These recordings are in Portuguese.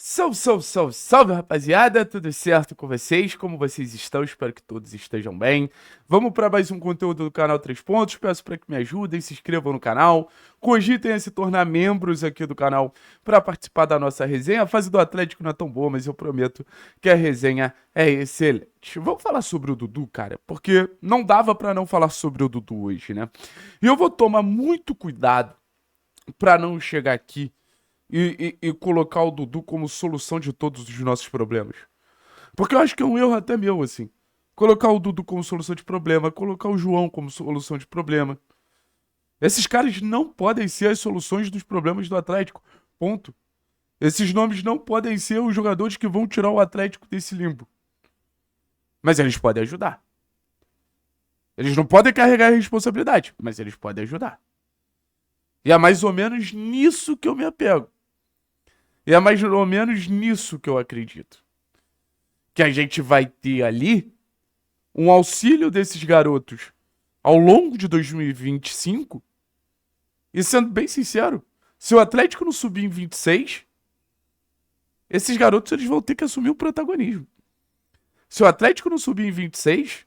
Salve, rapaziada, tudo certo com vocês? Como vocês estão? Espero que todos estejam bem. Vamos para mais um conteúdo do canal 3 Pontos. Peço para que me ajudem, se inscrevam no canal, cogitem a se tornar membros aqui do canal para participar da nossa resenha. A fase do Atlético não é tão boa, mas eu prometo que a resenha é excelente. Vamos falar sobre o Dudu, cara, porque não dava para não falar sobre o Dudu hoje, né? E eu vou tomar muito cuidado para não chegar aqui e colocar o Dudu como solução de todos os nossos problemas. Porque eu acho que é um erro até meu, assim. Colocar o Dudu como solução de problema, colocar o João como solução de problema. Esses caras não podem ser as soluções dos problemas do Atlético. Ponto. Esses nomes não podem ser os jogadores que vão tirar o Atlético desse limbo. Mas eles podem ajudar. Eles não podem carregar a responsabilidade, mas eles podem ajudar. E é mais ou menos nisso que eu me apego. E é mais ou menos nisso que eu acredito. Que a gente vai ter ali um auxílio desses garotos ao longo de 2025. E sendo bem sincero, se o Atlético não subir em 26, esses garotos eles vão ter que assumir o protagonismo. Se o Atlético não subir em 26,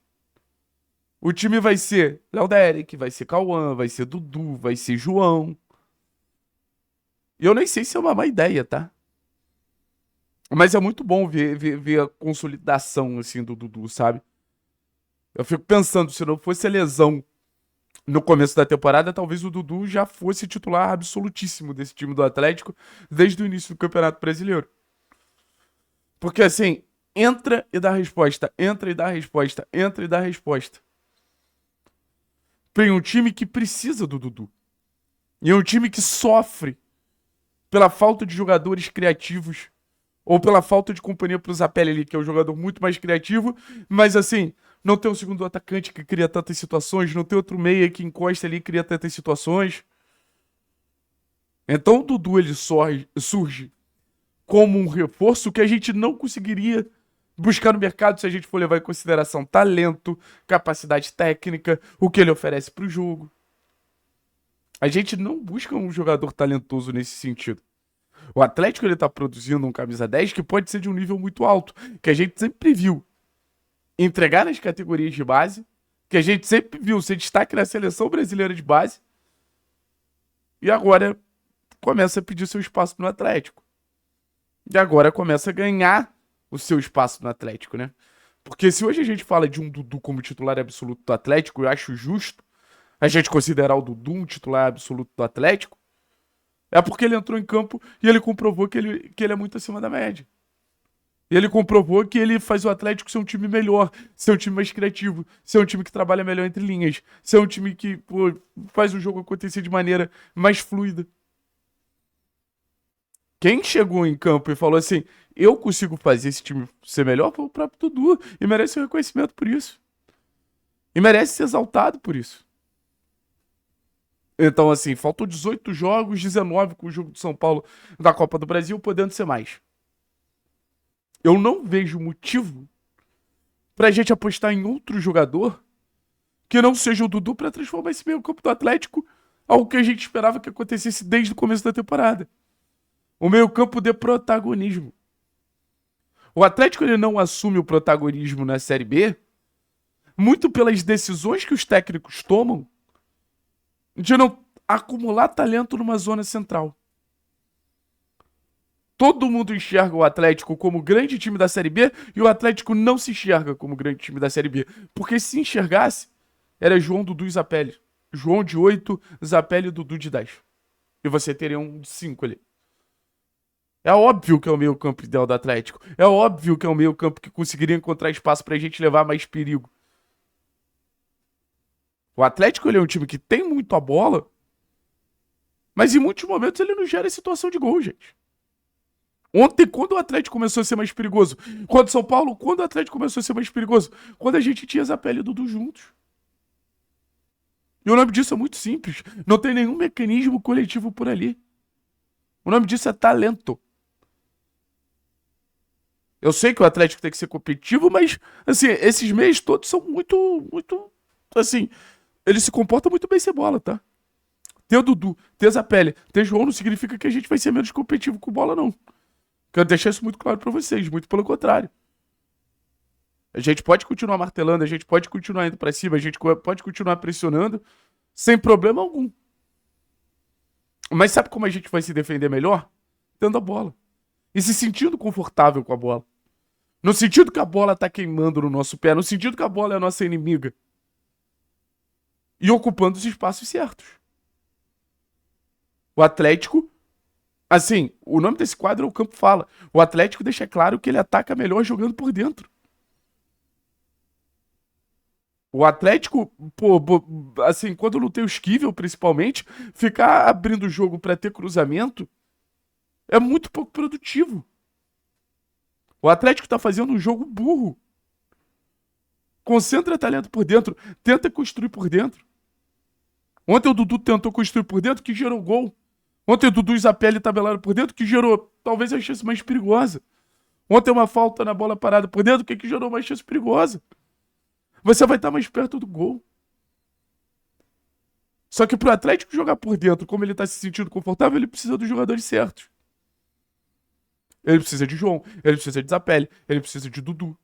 o time vai ser Léo Derek, vai ser Cauã, vai ser Dudu, vai ser João. E eu nem sei se é uma má ideia, tá? Mas é muito bom ver a consolidação, assim, do Dudu, sabe? Eu fico pensando, se não fosse a lesão no começo da temporada, talvez o Dudu já fosse titular absolutíssimo desse time do Atlético desde o início do Campeonato Brasileiro. Porque, assim, entra e dá resposta, entra e dá resposta, entra e dá resposta. Tem um time que precisa do Dudu. E é um time que sofre pela falta de jogadores criativos ou pela falta de companhia pro Zapelli ali, que é um jogador muito mais criativo, mas assim, não tem um segundo atacante que cria tantas situações, não tem outro meia que encosta ali e cria tantas situações. Então o Dudu ele surge como um reforço que a gente não conseguiria buscar no mercado se a gente for levar em consideração talento, capacidade técnica, o que ele oferece pro jogo. A gente não busca um jogador talentoso nesse sentido. O Atlético ele tá produzindo um camisa 10 que pode ser de um nível muito alto, que a gente sempre viu entregar nas categorias de base, que a gente sempre viu ser destaque na seleção brasileira de base, e agora começa a pedir seu espaço no Atlético. E agora começa a ganhar o seu espaço no Atlético, né? Porque se hoje a gente fala de um Dudu como titular absoluto do Atlético, eu acho justo a gente considerar o Dudu um titular absoluto do Atlético, é porque ele entrou em campo e ele comprovou que ele é muito acima da média. E ele comprovou que ele faz o Atlético ser um time melhor, ser um time mais criativo, ser um time que trabalha melhor entre linhas, ser um time que faz o jogo acontecer de maneira mais fluida. Quem chegou em campo e falou assim, eu consigo fazer esse time ser melhor, foi o próprio Dudu. E merece um reconhecimento por isso. E merece ser exaltado por isso. Então, assim, faltou 18 jogos, 19 com o jogo do São Paulo da Copa do Brasil, podendo ser mais. Eu não vejo motivo pra gente apostar em outro jogador que não seja o Dudu pra transformar esse meio campo do Atlético algo que a gente esperava que acontecesse desde o começo da temporada. O meio campo de protagonismo. O Atlético ele não assume o protagonismo na Série B muito pelas decisões que os técnicos tomam de não acumular talento numa zona central. Todo mundo enxerga o Atlético como grande time da Série B e o Atlético não se enxerga como grande time da Série B. Porque se enxergasse, era João, Dudu e Zapelli. João de 8, Zapelli e Dudu de 10. E você teria um de 5 ali. É óbvio que é o meio campo ideal do Atlético. É óbvio que é o meio campo que conseguiria encontrar espaço pra gente levar mais perigo. O Atlético ele é um time que tem muito a bola, mas em muitos momentos ele não gera situação de gol, gente. Ontem, quando o Atlético começou a ser mais perigoso? Quando o São Paulo, quando o Atlético começou a ser mais perigoso? Quando a gente tinha Zapelli e Dudu juntos. E o nome disso é muito simples. Não tem nenhum mecanismo coletivo por ali. O nome disso é talento. Eu sei que o Atlético tem que ser competitivo, mas, assim, esses meios todos são muito, assim, eles se comportam muito bem sem bola, tá? Ter o Dudu, ter Zapelli, ter João não significa que a gente vai ser menos competitivo com bola, não. Quero deixar isso muito claro pra vocês, muito pelo contrário. A gente pode continuar martelando, a gente pode continuar indo pra cima, a gente pode continuar pressionando, sem problema algum. Mas sabe como a gente vai se defender melhor? Tendo a bola. E se sentindo confortável com a bola. No sentido que a bola tá queimando no nosso pé, no sentido que a bola é a nossa inimiga. E ocupando os espaços certos. O Atlético, assim, o nome desse quadro é O Campo Fala. O Atlético deixa claro que ele ataca melhor jogando por dentro. O Atlético, pô, assim, quando não tem o Esquivel, principalmente, ficar abrindo o jogo pra ter cruzamento é muito pouco produtivo. O Atlético tá fazendo um jogo burro. Concentra talento por dentro, tenta construir por dentro. Ontem o Dudu tentou construir por dentro, que gerou gol. Ontem o Dudu e Zapelli tabelaram por dentro, que gerou talvez a chance mais perigosa. Ontem uma falta na bola parada por dentro, que gerou uma chance perigosa. Você vai estar mais perto do gol. Só que pro Atlético jogar por dentro, como ele tá se sentindo confortável, ele precisa dos jogadores certos. Ele precisa de João, ele precisa de Zapelli, ele precisa de Dudu.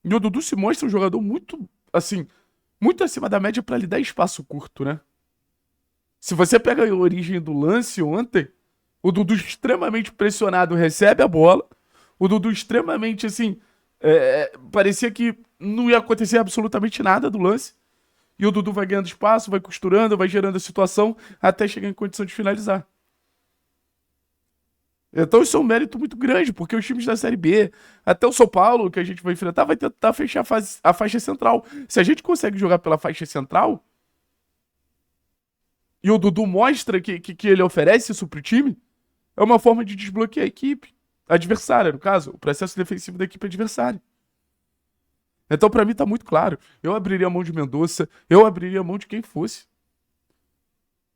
E o Dudu se mostra um jogador muito, assim, muito acima da média pra lhe dar espaço curto, né? Se você pega a origem do lance ontem, o Dudu extremamente pressionado recebe a bola, o Dudu extremamente, assim, parecia que não ia acontecer absolutamente nada do lance, e o Dudu vai ganhando espaço, vai costurando, vai gerando a situação, até chegar em condição de finalizar. Então isso é um mérito muito grande, porque os times da Série B, até o São Paulo, que a gente vai enfrentar, vai tentar fechar a faixa central. Se a gente consegue jogar pela faixa central, e o Dudu mostra que ele oferece isso pro time, é uma forma de desbloquear a equipe adversária, no caso, o processo defensivo da equipe adversária. Então, pra mim, tá muito claro. Eu abriria a mão de Mendonça, eu abriria a mão de quem fosse.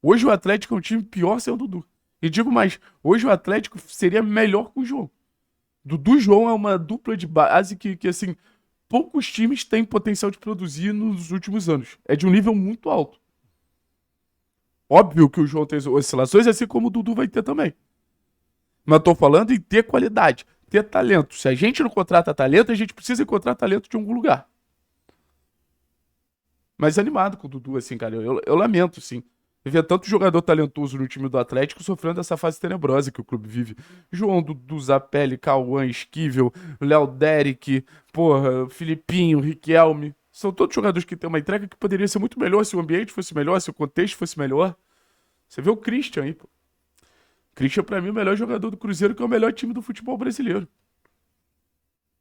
Hoje o Atlético é um time pior sem o Dudu. E digo mais, hoje o Atlético seria melhor com o João. Dudu e João é uma dupla de base que, assim, poucos times têm potencial de produzir nos últimos anos. É de um nível muito alto. Óbvio que o João tem oscilações, assim como o Dudu vai ter também. Mas tô falando em ter qualidade, ter talento. Se a gente não contrata talento, a gente precisa encontrar talento de algum lugar. Mas animado com o Dudu, assim, cara. Eu lamento, sim. Ver tanto jogador talentoso no time do Atlético sofrendo essa fase tenebrosa que o clube vive. João, Dudu, Zapelli, Cauã, Esquivel, Léo Derek, porra, Filipinho, Riquelme. São todos jogadores que têm uma entrega que poderia ser muito melhor se o ambiente fosse melhor, se o contexto fosse melhor. Você vê o Christian aí, pô. Christian, pra mim, é o melhor jogador do Cruzeiro, que é o melhor time do futebol brasileiro.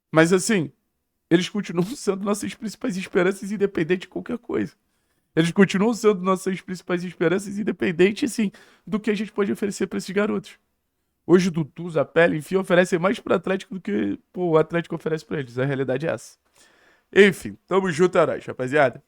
Mas assim, eles continuam sendo nossas principais esperanças, independente de qualquer coisa. Eles continuam sendo nossas principais esperanças, independente, assim, do que a gente pode oferecer pra esses garotos. Hoje o Dudu, Zapelli, enfim, oferecem mais pro Atlético do que o Atlético oferece pra eles. A realidade é essa. Enfim, tamo junto, heróis, rapaziada.